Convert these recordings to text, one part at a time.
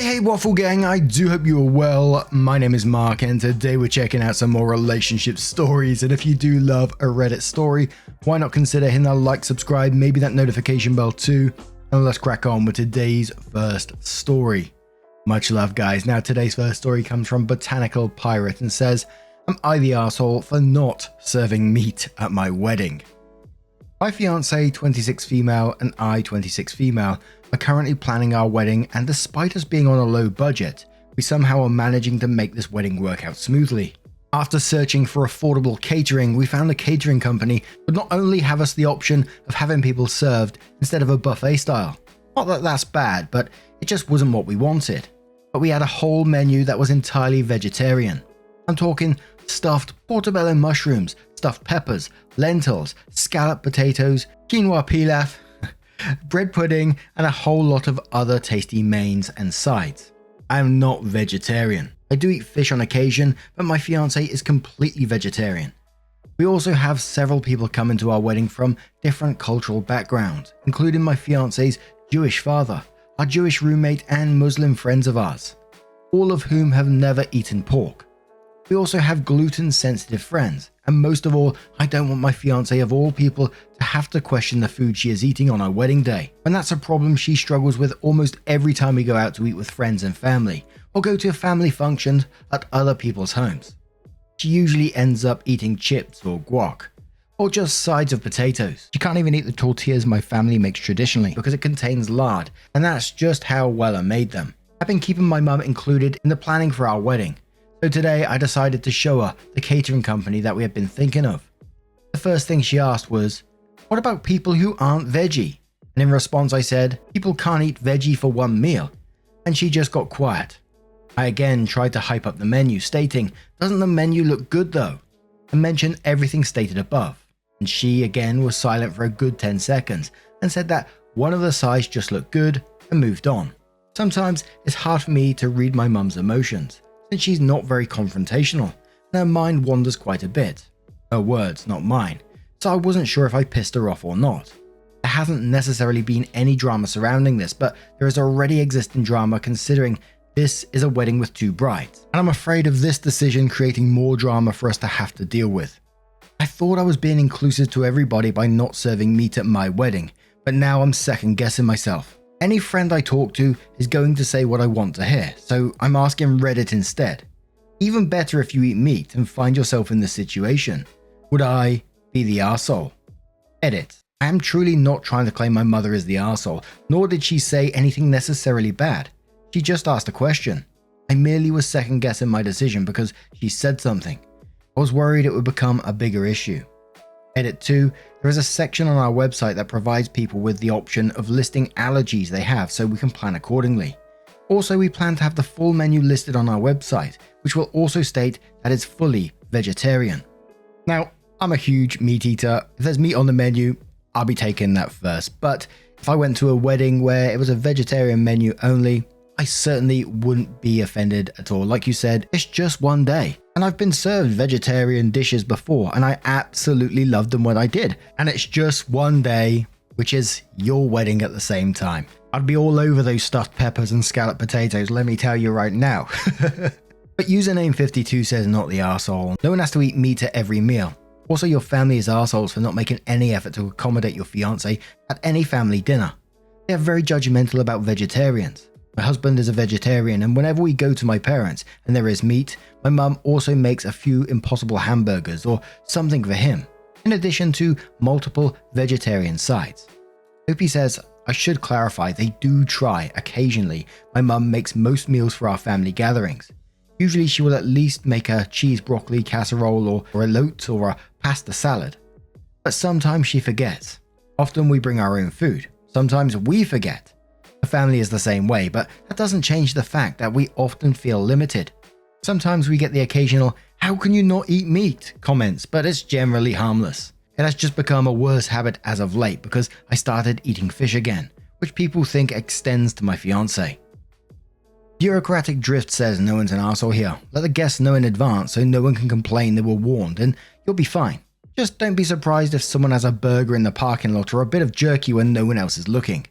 Hey Waffle Gang, I do hope you are well. My name is Mark and today we're checking out some more relationship stories, and if you do love a Reddit story, why not consider hitting that like, subscribe, maybe that notification bell too, and let's crack on with today's first story. Much love guys. Now today's first story comes from Botanical Pirate and says, "Am I the arsehole for not serving meat at my wedding? My fiance, 26 female, and I, 26 female, are currently planning our wedding, and despite us being on a low budget, we somehow are managing to make this wedding work out smoothly. After searching for affordable catering, we found a catering company would not only have us the option of having people served instead of a buffet style. Not that that's bad, but it just wasn't what we wanted. But we had a whole menu that was entirely vegetarian. I'm talking stuffed portobello mushrooms, stuffed peppers, lentils, scalloped potatoes, quinoa pilaf, bread pudding, and a whole lot of other tasty mains and sides. I am not vegetarian. I do eat fish on occasion, but my fiance is completely vegetarian. We also have several people coming to our wedding from different cultural backgrounds, including my fiance's Jewish father, our Jewish roommate, and Muslim friends of ours, all of whom have never eaten pork. We also have gluten-sensitive friends, and most of all, I don't want my fiance of all people to have to question the food she is eating on our wedding day, and that's a problem she struggles with almost every time we go out to eat with friends and family, or go to family functions at other people's homes. She usually ends up eating chips or guac, or just sides of potatoes. She can't even eat the tortillas my family makes traditionally because it contains lard, and that's just how well I made them. I've been keeping my mum included in the planning for our wedding. So today I decided to show her the catering company that we had been thinking of. The first thing she asked was, "What about people who aren't veggie?" And in response I said, "People can't eat veggie for one meal." And she just got quiet. I again tried to hype up the menu, stating, "Doesn't the menu look good though?" And mentioned everything stated above. And she again was silent for a good 10 seconds and said that one of the sides just looked good and moved on. Sometimes it's hard for me to read my mum's emotions, since she's not very confrontational, and her mind wanders quite a bit. Her words, not mine, so I wasn't sure if I pissed her off or not. There hasn't necessarily been any drama surrounding this, but there is already existing drama considering this is a wedding with two brides, and I'm afraid of this decision creating more drama for us to have to deal with. I thought I was being inclusive to everybody by not serving meat at my wedding, but now I'm second guessing myself. Any friend I talk to is going to say what I want to hear, so I'm asking Reddit instead. Even better if you eat meat and find yourself in this situation. Would I be the arsehole? Edit. I am truly not trying to claim my mother is the arsehole, nor did she say anything necessarily bad. She just asked a question. I merely was second guessing my decision because she said something. I was worried it would become a bigger issue. Edit 2. There is a section on our website that provides people with the option of listing allergies they have so we can plan accordingly. Also, we plan to have the full menu listed on our website, which will also state that it's fully vegetarian. Now, I'm a huge meat eater. If there's meat on the menu, I'll be taking that first. But if I went to a wedding where it was a vegetarian menu only, I certainly wouldn't be offended at all. Like you said, it's just one day. And I've been served vegetarian dishes before, and I absolutely loved them when I did. And it's just one day, which is your wedding at the same time. I'd be all over those stuffed peppers and scalloped potatoes, let me tell you right now. But username 52 says not the arsehole. No one has to eat meat at every meal. Also, your family is arseholes for not making any effort to accommodate your fiance at any family dinner. They are very judgmental about vegetarians. My husband is a vegetarian, and whenever we go to my parents and there is meat, my mum also makes a few impossible hamburgers or something for him, in addition to multiple vegetarian sides. Opie says, I should clarify they do try occasionally. My mum makes most meals for our family gatherings. Usually she will at least make a cheese broccoli casserole or a lote or a pasta salad. But sometimes she forgets. Often we bring our own food. Sometimes we forget. The family is the same way, but that doesn't change the fact that we often feel limited. Sometimes we get the occasional, "How can you not eat meat?" comments, but it's generally harmless. It has just become a worse habit as of late because I started eating fish again, which people think extends to my fiance. Bureaucratic Drift says no one's an arsehole here. Let the guests know in advance so no one can complain they were warned and you'll be fine. Just don't be surprised if someone has a burger in the parking lot or a bit of jerky when no one else is looking.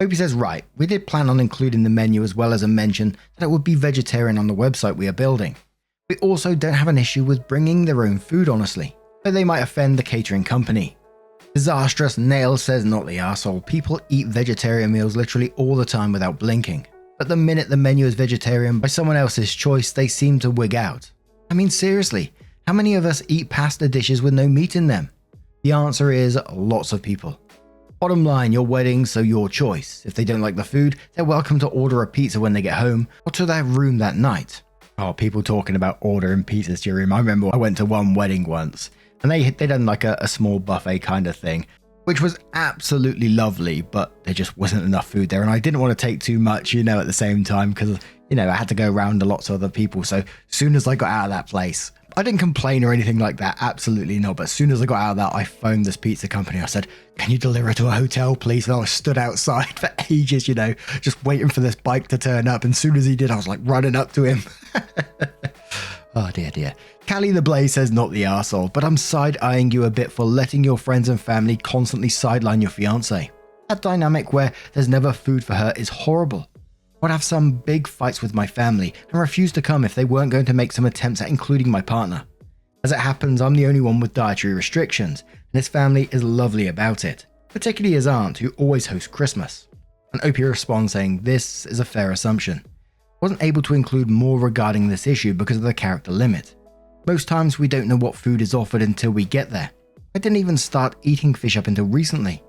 Opie says, right, we did plan on including the menu as well as a mention that it would be vegetarian on the website we are building. We also don't have an issue with bringing their own food, honestly, but they might offend the catering company. Disastrous Nail says, not the arsehole. People eat vegetarian meals literally all the time without blinking. But the minute the menu is vegetarian by someone else's choice, they seem to wig out. I mean, seriously, how many of us eat pasta dishes with no meat in them? The answer is lots of people. Bottom line, your wedding, so your choice. If they don't like the food, they're welcome to order a pizza when they get home or to their room that night. Oh, people talking about ordering pizzas to your room. I remember I went to one wedding once and they done like a small buffet kind of thing, which was absolutely lovely, but there just wasn't enough food there. And I didn't want to take too much, at the same time because, I had to go around to lots of other people. So as soon as I got out of that place, I didn't complain or anything like that. Absolutely not. But as soon as I got out of that, I phoned this pizza company. I said, can you deliver to a hotel, please? And I was stood outside for ages, just waiting for this bike to turn up. And as soon as he did, I was like running up to him. Oh, dear. Callie the Blaze says, not the arsehole, but I'm side-eyeing you a bit for letting your friends and family constantly sideline your fiancé. That dynamic where there's never food for her is horrible. I'd have some big fights with my family and refuse to come if they weren't going to make some attempts at including my partner. As it happens, I'm the only one with dietary restrictions, and his family is lovely about it, particularly his aunt, who always hosts Christmas. And Opie responds saying, this is a fair assumption. I wasn't able to include more regarding this issue because of the character limit. Most times we don't know what food is offered until we get there. I didn't even start eating fish up until recently.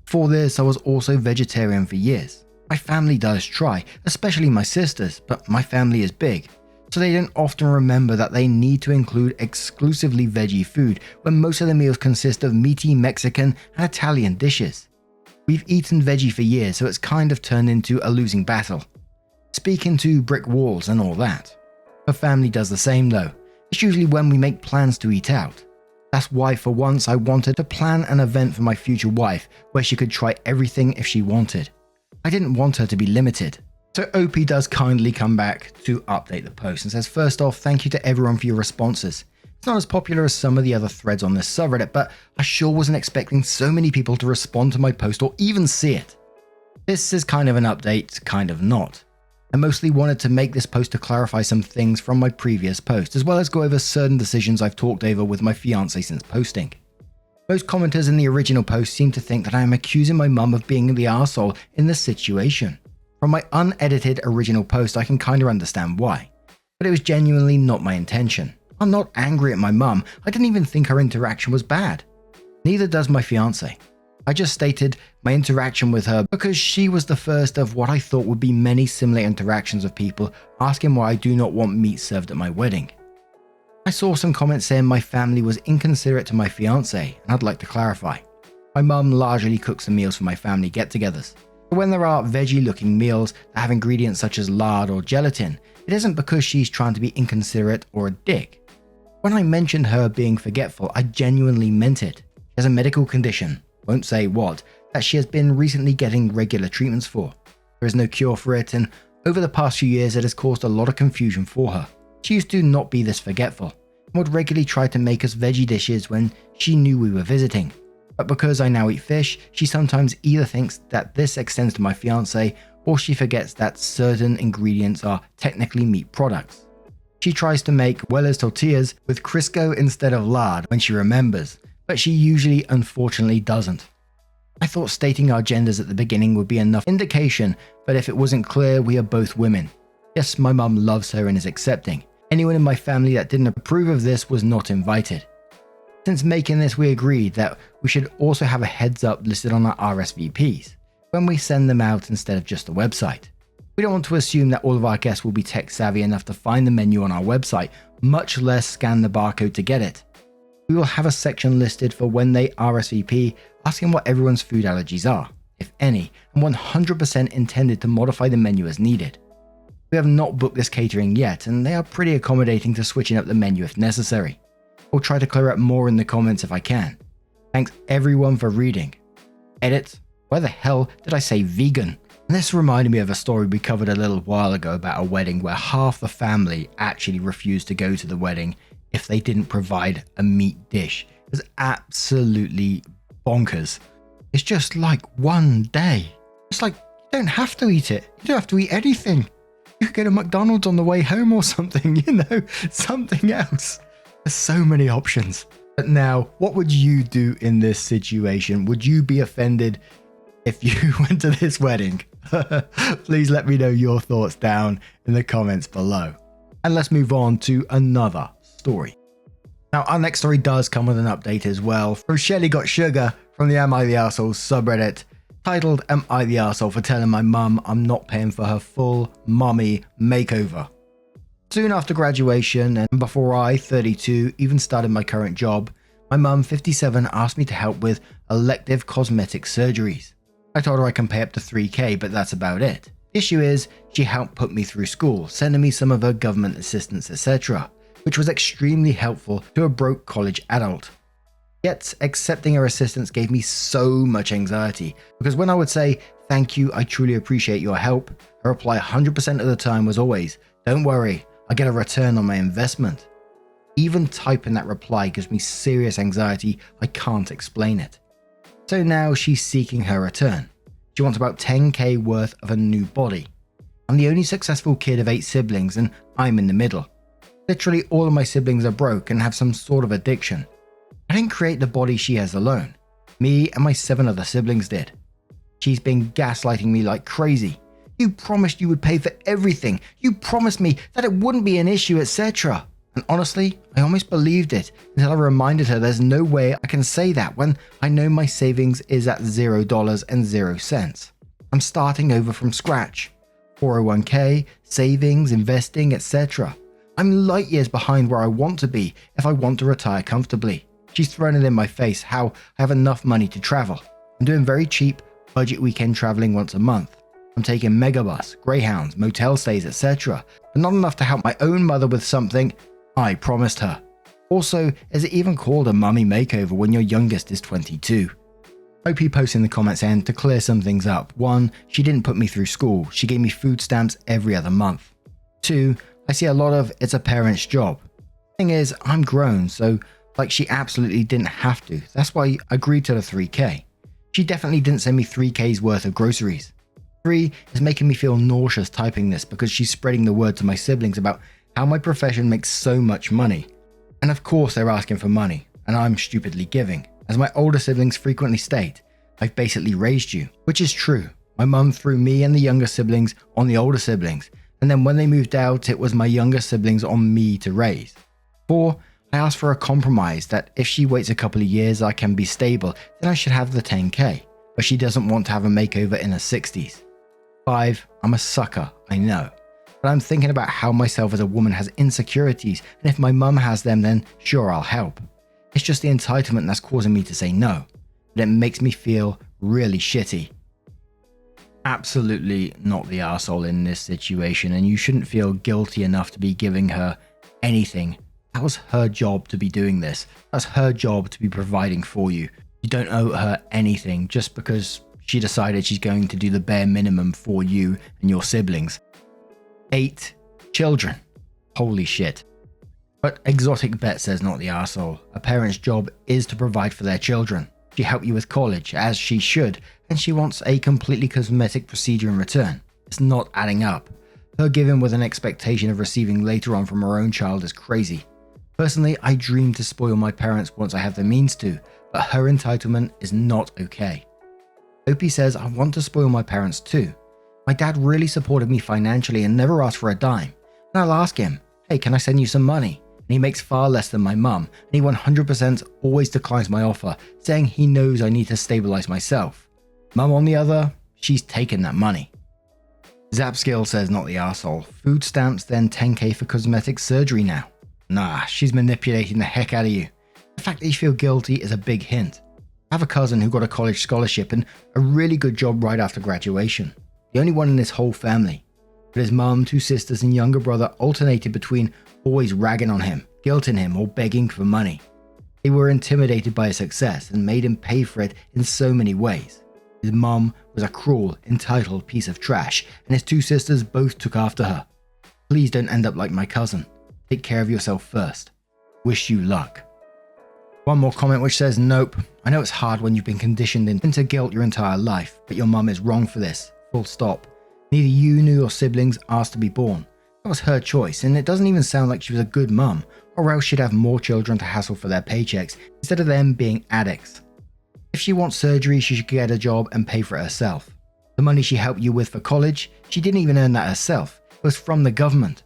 Before this, I was also vegetarian for years. My family does try, especially my sisters, but my family is big, so they don't often remember that they need to include exclusively veggie food when most of the meals consist of meaty Mexican and Italian dishes. We've eaten veggie for years, so it's kind of turned into a losing battle. Speaking to brick walls and all that. Her family does the same though. It's usually when we make plans to eat out. That's why for once I wanted to plan an event for my future wife where she could try everything if she wanted. I didn't want her to be limited. So Opie does kindly come back to update the post and says, first off, thank you to everyone for your responses. It's not as popular as some of the other threads on this subreddit, but I sure wasn't expecting so many people to respond to my post or even see it. This is kind of an update, kind of not. I mostly wanted to make this post to clarify some things from my previous post, as well as go over certain decisions I've talked over with my fiancé since posting. Most commenters in the original post seem to think that I am accusing my mum of being the arsehole in this situation. From my unedited original post, I can kinda understand why, but it was genuinely not my intention. I'm not angry at my mum. I didn't even think her interaction was bad. Neither does my fiancé. I just stated my interaction with her because she was the first of what I thought would be many similar interactions of people asking why I do not want meat served at my wedding. I saw some comments saying my family was inconsiderate to my fiancé, and I'd like to clarify. My mum largely cooks the meals for my family get-togethers. But when there are veggie-looking meals that have ingredients such as lard or gelatin, it isn't because she's trying to be inconsiderate or a dick. When I mentioned her being forgetful, I genuinely meant it. She has a medical condition, won't say what, that she has been recently getting regular treatments for. There is no cure for it, and over the past few years it has caused a lot of confusion for her. She used to not be this forgetful, and would regularly try to make us veggie dishes when she knew we were visiting. But because I now eat fish, she sometimes either thinks that this extends to my fiancé, or she forgets that certain ingredients are technically meat products. She tries to make Weller's tortillas with Crisco instead of lard when she remembers, but she usually unfortunately doesn't. I thought stating our genders at the beginning would be enough indication, but if it wasn't clear, we are both women. Yes, my mum loves her and is accepting. Anyone in my family that didn't approve of this was not invited. Since making this, we agreed that we should also have a heads up listed on our RSVPs when we send them out instead of just the website. We don't want to assume that all of our guests will be tech savvy enough to find the menu on our website, much less scan the barcode to get it. We will have a section listed for when they RSVP asking what everyone's food allergies are, if any, and 100% intended to modify the menu as needed. We have not booked this catering yet, and they are pretty accommodating to switching up the menu if necessary. I'll try to clear up more in the comments if I can. Thanks everyone for reading. Edit, why the hell did I say vegan? And this reminded me of a story we covered a little while ago about a wedding where half the family actually refused to go to the wedding if they didn't provide a meat dish. It was absolutely bonkers. It's just like one day. It's like don't have to eat it. You don't have to eat anything. You could get a McDonald's on the way home or something, something else. There's so many options. But now, what would you do in this situation? Would you be offended if you went to this wedding? Please let me know your thoughts down in the comments below. And let's move on to another story. Now, our next story does come with an update as well from Shelly Got Sugar from the Am I the Arsehole subreddit, titled Am I the Arsehole for telling my mum I'm not paying for her full mummy makeover. Soon after graduation and before I, 32, even started my current job, my mum, 57, asked me to help with elective cosmetic surgeries. I told her I can pay up to $3,000, but that's about it. The issue is, she helped put me through school, sending me some of her government assistance, etc., which was extremely helpful to a broke college adult. Yet, accepting her assistance gave me so much anxiety, because when I would say, "Thank you, I truly appreciate your help," her reply 100% of the time was always, "Don't worry, I get a return on my investment." Even typing that reply gives me serious anxiety, I can't explain it. So now she's seeking her return. She wants about $10,000 worth of a new body. I'm the only successful kid of 8 siblings and I'm in the middle. Literally all of my siblings are broke and have some sort of addiction. I didn't create the body she has alone. Me and my 7 other siblings did. She's been gaslighting me like crazy. You promised you would pay for everything. You promised me that it wouldn't be an issue, etc. And honestly, I almost believed it until I reminded her there's no way I can say that when I know my savings is at $0.00. I'm starting over from scratch. 401k, savings, investing, etc. I'm light years behind where I want to be if I want to retire comfortably. She's thrown it in my face how I have enough money to travel. I'm doing very cheap budget weekend traveling once a month. I'm taking megabus, greyhounds, motel stays, etc. But not enough to help my own mother with something I promised her. Also, is it even called a mummy makeover when your youngest is 22? OP posts in the comments end to clear some things up. 1, she didn't put me through school. She gave me food stamps every other month. 2, I see a lot of it's a parent's job. Thing is, I'm grown, so she absolutely didn't have to. That's why I agreed to the $3,000. She definitely didn't send me $3,000's worth of groceries. 3 is making me feel nauseous typing this because she's spreading the word to my siblings about how my profession makes so much money. And of course they're asking for money, and I'm stupidly giving. As my older siblings frequently state, I've basically raised you, which is true. My mum threw me and the younger siblings on the older siblings, and then when they moved out, it was my younger siblings on me to raise. 4, I asked for a compromise that if she waits a couple of years I can be stable, then I should have the $10,000, but she doesn't want to have a makeover in her 60s. 5, I'm a sucker, I know. But I'm thinking about how myself as a woman has insecurities, and if my mum has them, then sure, I'll help. It's just the entitlement that's causing me to say no, but it makes me feel really shitty. Absolutely not the arsehole in this situation, and you shouldn't feel guilty enough to be giving her anything. That was her job to be doing this. That's her job to be providing for you. You don't owe her anything just because she decided she's going to do the bare minimum for you and your siblings. 8 children. Holy shit. But Exotic Bet says not the arsehole. A parent's job is to provide for their children. She helped you with college, as she should, and she wants a completely cosmetic procedure in return. It's not adding up. Her giving with an expectation of receiving later on from her own child is crazy. Personally, I dream to spoil my parents once I have the means to, but her entitlement is not okay. Opie says I want to spoil my parents too. My dad really supported me financially and never asked for a dime. And I'll ask him, hey, can I send you some money? And he makes far less than my mum, and he 100% always declines my offer, saying he knows I need to stabilize myself. Mum on the other, she's taken that money. Zapskill says not the arsehole. Food stamps, then $10,000 for cosmetic surgery now. Nah, she's manipulating the heck out of you. The fact that you feel guilty is a big hint. I have a cousin who got a college scholarship and a really good job right after graduation. The only one in his whole family. But his mum, 2 sisters and younger brother alternated between always ragging on him, guilting him, or begging for money. They were intimidated by his success and made him pay for it in so many ways. His mum was a cruel, entitled piece of trash, and his 2 sisters both took after her. Please don't end up like my cousin. Take care of yourself first. Wish you luck. One more comment which says, nope. I know it's hard when you've been conditioned into guilt your entire life, but your mum is wrong for this. Full stop. Neither you nor your siblings asked to be born. That was her choice, and it doesn't even sound like she was a good mum, or else she'd have more children to hassle for their paychecks instead of them being addicts. If she wants surgery, she should get a job and pay for it herself. The money she helped you with for college, she didn't even earn that herself. It was from the government.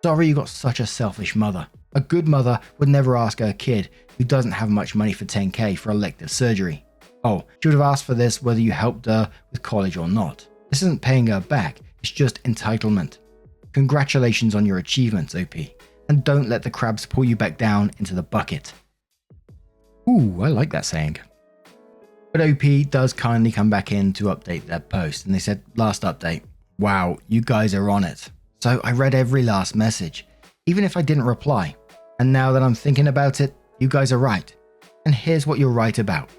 Sorry you got such a selfish mother. A good mother would never ask her kid who doesn't have much money for $10K for elective surgery. Oh, she would have asked for this whether you helped her with college or not. This isn't paying her back, it's just entitlement. Congratulations on your achievements, OP, and don't let the crabs pull you back down into the bucket. Ooh, I like that saying. But OP does kindly come back in to update their post, and they said, last update. Wow, you guys are on it. So I read every last message, even if I didn't reply. And now that I'm thinking about it, you guys are right. And here's what you're right about.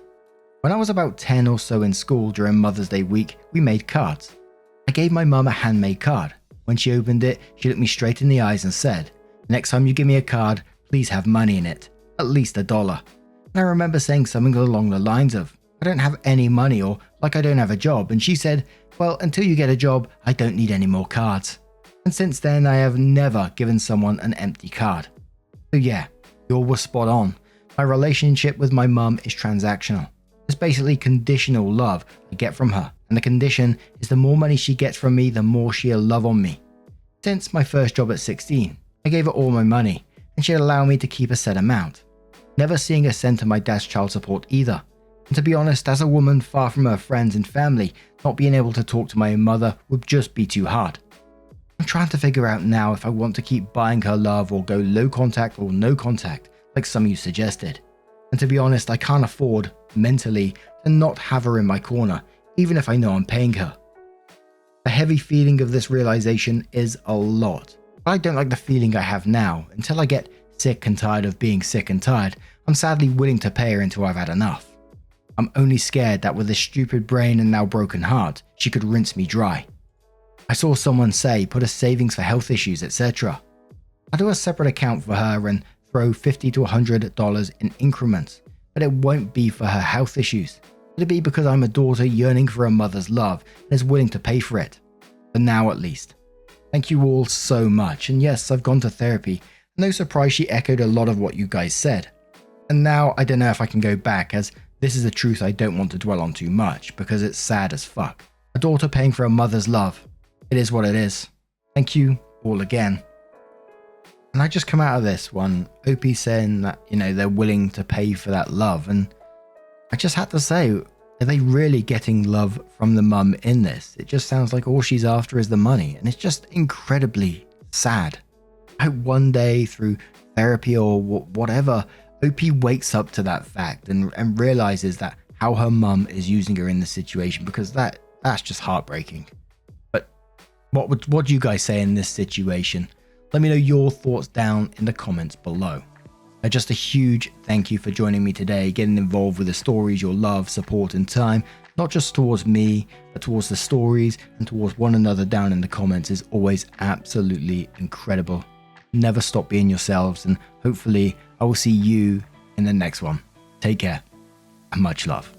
When I was about 10 or so in school during Mother's Day week, we made cards. I gave my mum a handmade card. When she opened it, she looked me straight in the eyes and said, next time you give me a card, please have money in it, at least $1. And I remember saying something along the lines of, I don't have any money, or like I don't have a job, and she said, well, until you get a job, I don't need any more cards. And since then, I have never given someone an empty card. So yeah, you all were spot on. My relationship with my mum is transactional. It's basically conditional love I get from her, and the condition is the more money she gets from me, the more she'll love on me. Since my first job at 16, I gave her all my money, and she'd allow me to keep a set amount. Never seeing her send to my dad's child support either. And to be honest, as a woman far from her friends and family, not being able to talk to my own mother would just be too hard. I'm trying to figure out now if I want to keep buying her love or go low contact or no contact, like some of you suggested. And to be honest, I can't afford, mentally, to not have her in my corner, even if I know I'm paying her. The heavy feeling of this realization is a lot, but I don't like the feeling I have now. Until I get sick and tired of being sick and tired, I'm sadly willing to pay her until I've had enough. I'm only scared that with this stupid brain and now broken heart, she could rinse me dry. I saw someone say put a savings for health issues, etc. I do a separate account for her and throw $50 to $100 in increments, but it won't be for her health issues. It'll be because I'm a daughter yearning for a mother's love and is willing to pay for it. For now at least. Thank you all so much, and yes, I've gone to therapy. No surprise she echoed a lot of what you guys said. And now I don't know if I can go back, as this is a truth I don't want to dwell on too much because it's sad as fuck. A daughter paying for a mother's love. It is what it is. Thank you all again. And I just come out of this one, OP saying that, they're willing to pay for that love. And I just had to say, are they really getting love from the mum in this? It just sounds like all she's after is the money. And it's just incredibly sad. I hope one day through therapy or whatever, OP wakes up to that fact and realizes that how her mum is using her in this situation, because that's just heartbreaking. But what do you guys say in this situation? Let me know your thoughts down in the comments below. Just a huge thank you for joining me today, getting involved with the stories, your love, support and time, not just towards me, but towards the stories and towards one another down in the comments is always absolutely incredible. Never stop being yourselves, and hopefully I will see you in the next one. Take care and much love.